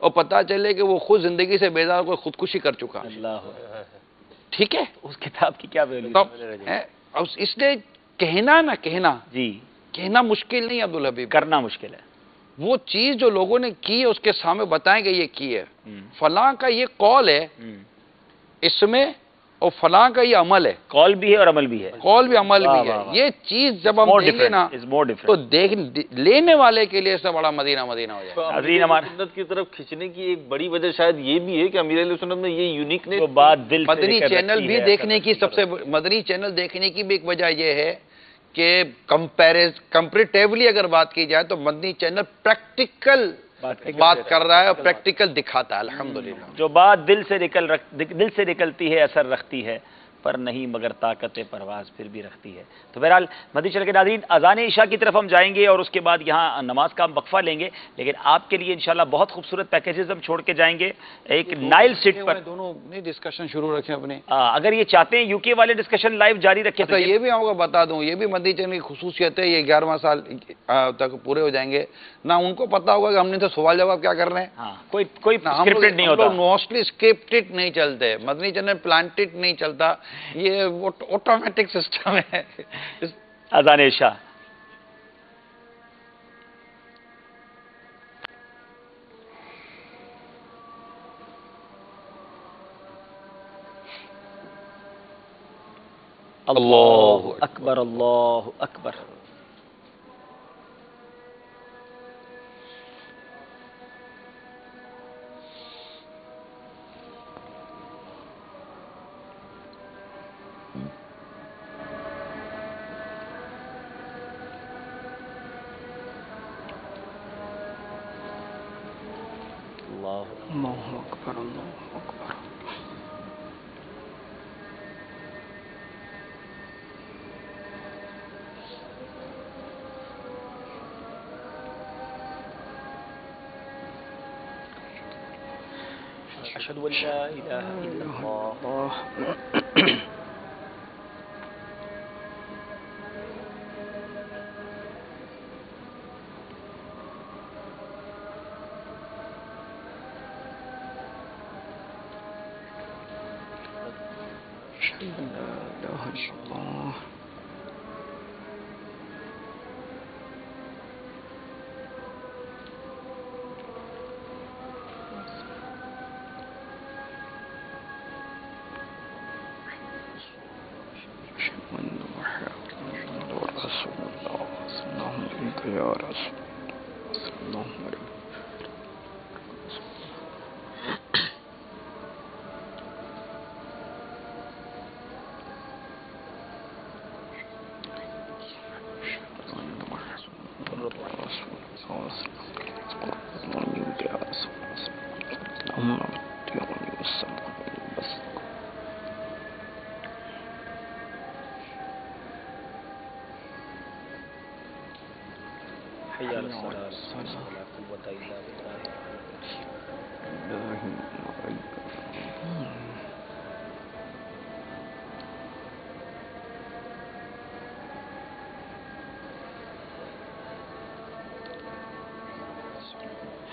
اور پتہ چلے کہ وہ خود زندگی سے بیزار کوئی خودکشی کر چکا. ٹھیک ہے, اس کتاب کی کیا ویلیو ہے؟ اس لیے کہنا نہ کہنا, جی کہنا مشکل نہیں عبدالحبیب, کرنا مشکل ہے. وہ چیز جو لوگوں نے کی ہے اس کے سامنے بتائیں کہ یہ کی ہے, فلاں کا یہ قول ہے اس میں, اور فلاں کا یہ عمل ہے. قول بھی ہے اور عمل بھی ہے. قول بھی عمل بھی ہے. یہ چیز جب ہم دیں گے نا تو لینے والے کے لیے سے بڑا مدینہ مدینہ ہو جائے. سنت کی طرف کھینچنے کی ایک بڑی وجہ شاید یہ بھی ہے کہ امیر علیہ سنت میں یہ یونیکنیس, مدنی چینل بھی دیکھنے کی سب سے, مدنی چینل دیکھنے کی بھی ایک وجہ یہ ہے کہ کمپیریٹیولی اگر بات کی جائے تو مدنی چینل پریکٹیکل بات کر رہا ہے اور پریکٹیکل دکھاتا ہے. الحمدللہ جو بات دل سے نکلتی ہے اثر رکھتی ہے, پر نہیں مگر طاقت پرواز پھر بھی رکھتی ہے. تو بہرحال مدنی چینل کے ناظرین, اذان عشاء کی طرف ہم جائیں گے اور اس کے بعد یہاں نماز کا ہم وقفہ لیں گے, لیکن آپ کے لیے انشاءاللہ بہت خوبصورت پیکیجز ہم چھوڑ کے جائیں گے. ایک نائل سٹ پر دونوں ڈسکشن شروع رکھیں اپنے, اگر یہ چاہتے ہیں یو کے والے ڈسکشن لائیو جاری رکھیں. یہ بھی آپ کو بتا دوں, یہ بھی مدنی چینل کی خصوصیت ہے, یہ 11واں سال تک پورے ہو جائیں گے, نہ ان کو پتا ہوگا کہ ہم نے تو سوال جواب کیا کر رہے ہیں. کوئی اسکرپٹڈ نہیں ہوتا, موسٹلی اسکرپٹڈ نہیں چلتے. مدنی چینل پلانٹڈ نہیں چلتا, یہ آٹومیٹک سسٹم ہے. اذان عشاء اللہ اکبر, اللہ اکبر. اللہ اکبر, اللہ اکبر. اشهد ان لا اله الا الله.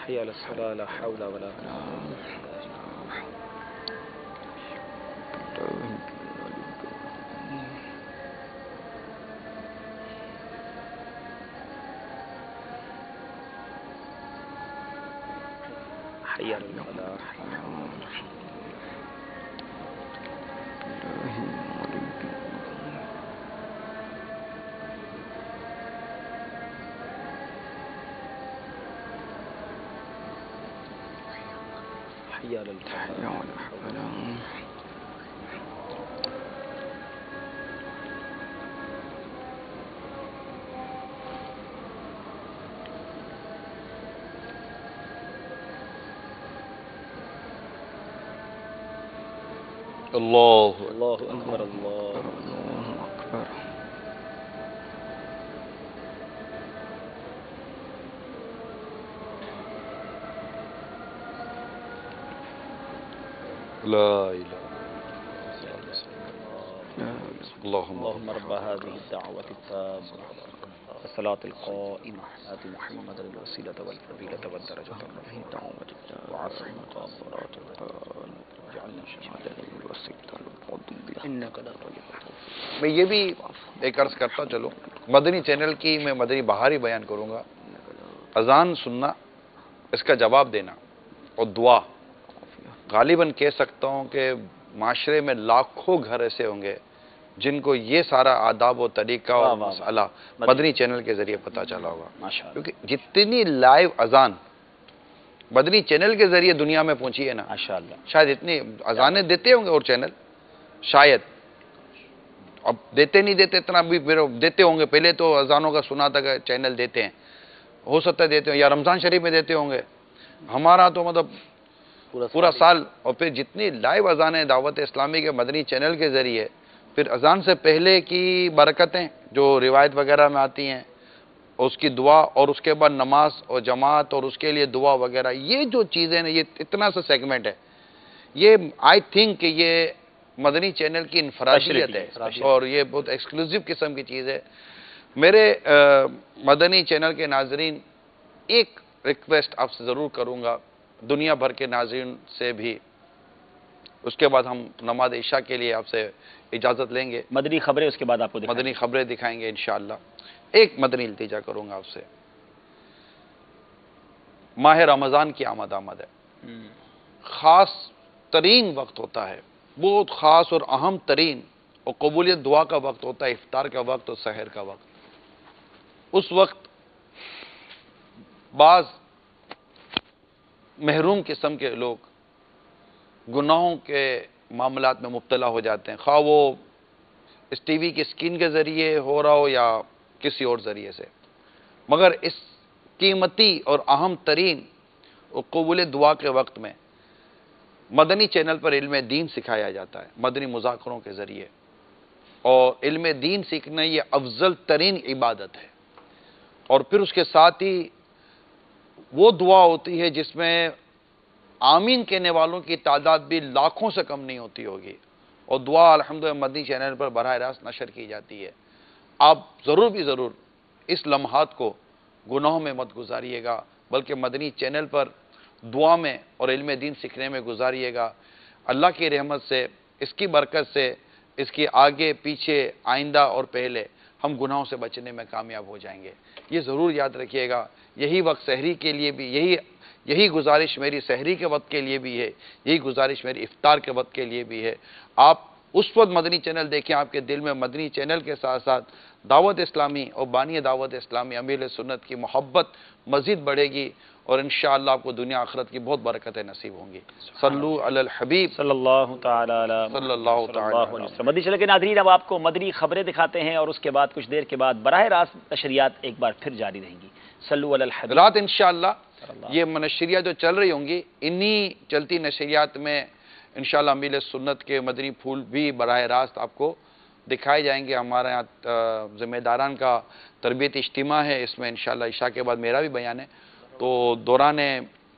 حي على الصلاة لا حول ولا قوة. حي على الفلاح. حي على الفلاح. اللہ اکبر, اللہ اکبر. لا الہ اللهم رب هذه الدعوة التامة والصلاة القائمة آت محمد الوسيلة والفضيلة والدرجة الرفيعة میں یہ بھی ایک عرض کرتا چلو، مدنی چینل کی میں مدنی بہار ہی بیان کروں گا. اذان سننا، اس کا جواب دینا اور دعا. غالباً کہہ سکتا ہوں کہ معاشرے میں لاکھوں گھر ایسے ہوں گے جن کو یہ سارا آداب و طریقہ اور مسئلہ مدنی چینل کے ذریعے پتہ چلا ہوگا. کیونکہ جتنی لائیو اذان مدنی چینل کے ذریعے دنیا میں پہنچی ہے نا، شاید اتنی اذانیں دیتے ہوں گے اور چینل شاید، اب دیتے نہیں دیتے اتنا بھی دیتے ہوں گے. پہلے تو اذانوں کا سنا تھا کہ چینل دیتے ہیں، ہو سکتا ہے دیتے ہوں، یا رمضان شریف میں دیتے ہوں گے. ہمارا تو مطلب پورا سال. اور پھر جتنی لائیو اذانیں دعوت اسلامی کے مدنی چینل کے ذریعے، پھر اذان سے پہلے کی برکتیں جو روایت وغیرہ میں آتی ہیں، اس کی دعا، اور اس کے بعد نماز اور جماعت اور اس کے لیے دعا وغیرہ، یہ جو چیزیں ہیں، یہ اتنا سا سیگمنٹ ہے. یہ آئی تھنک کہ یہ مدنی چینل کی انفرادیت ہے اور یہ بہت ایکسکلوزیو قسم کی چیز ہے. میرے مدنی چینل کے ناظرین، ایک ریکویسٹ آپ سے ضرور کروں گا، دنیا بھر کے ناظرین سے بھی، اس کے بعد ہم نماز عشاء کے لیے آپ سے اجازت لیں گے. مدنی خبریں اس کے بعد آپ کو مدنی خبریں دکھائیں گے انشاءاللہ. ایک مدنی التجا کروں گا آپ سے. ماہ رمضان کی آمد ہے، خاص ترین وقت ہوتا ہے، بہت خاص اور اہم ترین اور قبولیت دعا کا وقت ہوتا ہے، افطار کا وقت اور سحر کا وقت. اس وقت بعض محروم قسم کے لوگ گناہوں کے معاملات میں مبتلا ہو جاتے ہیں، خواہ وہ اس ٹی وی کی اسکرین کے ذریعے ہو رہا ہو یا کسی اور ذریعے سے. مگر اس قیمتی اور اہم ترین اور قبول دعا کے وقت میں مدنی چینل پر علم دین سکھایا جاتا ہے مدنی مذاکروں کے ذریعے. اور علم دین سیکھنا یہ افضل ترین عبادت ہے. اور پھر اس کے ساتھ ہی وہ دعا ہوتی ہے جس میں آمین کہنے والوں کی تعداد بھی لاکھوں سے کم نہیں ہوتی ہوگی. اور دعا الحمدللہ مدنی چینل پر براہ راست نشر کی جاتی ہے. آپ ضرور بھی ضرور اس لمحات کو گناہوں میں مت گزاریے گا، بلکہ مدنی چینل پر دعا میں اور علم دین سیکھنے میں گزاریے گا. اللہ کی رحمت سے، اس کی برکت سے، اس کی آگے پیچھے آئندہ اور پہلے ہم گناہوں سے بچنے میں کامیاب ہو جائیں گے. یہ ضرور یاد رکھیے گا. یہی وقت سحری کے لیے بھی، یہی گزارش میری سحری کے وقت کے لیے بھی ہے، یہی گزارش میری افطار کے وقت کے لیے بھی ہے. آپ اس وقت مدنی چینل دیکھیں، آپ کے دل میں مدنی چینل کے ساتھ ساتھ دعوت اسلامی اور بانی دعوت اسلامی امیر سنت کی محبت مزید بڑھے گی، اور انشاءاللہ آپ کو دنیا آخرت کی بہت برکتیں نصیب ہوں گی. صلو علی الحبیب صلی اللہ تعالی علیہ وسلم. مدنی چینل کے ناظرین، اب آپ کو مدنی خبریں دکھاتے ہیں اور اس کے بعد کچھ دیر کے بعد براہ راست نشریات ایک بار پھر جاری رہیں گی. صلو علی الحبیب. رات انشاءاللہ یہ نشریات جو چل رہی ہوں گی، انہی چلتی نشریات میں انشاءاللہ امیر سنت کے مدنی پھول بھی براہ راست آپ کو دکھائے جائیں گے. ہمارے یہاں ذمہ داران کا تربیتی اجتماع ہے، اس میں انشاءاللہ عشاء کے بعد میرا بھی بیان ہے. تو دوران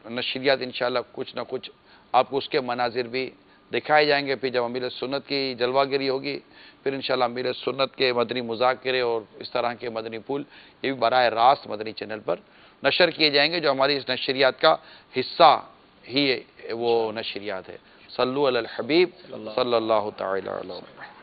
نشریات انشاءاللہ کچھ نہ کچھ آپ کو اس کے مناظر بھی دکھائے جائیں گے. پھر جب امیر سنت کی جلوہ گری ہوگی، پھر انشاءاللہ امیر سنت کے مدنی مذاکرے اور اس طرح کے مدنی پھول یہ بھی براہ راست مدنی چینل پر نشر کیے جائیں گے، جو ہماری اس نشریات کا حصہ ہی وہ نشریات ہے. صلو علی الحبیب صلی اللہ تعالی علیہ وسلم.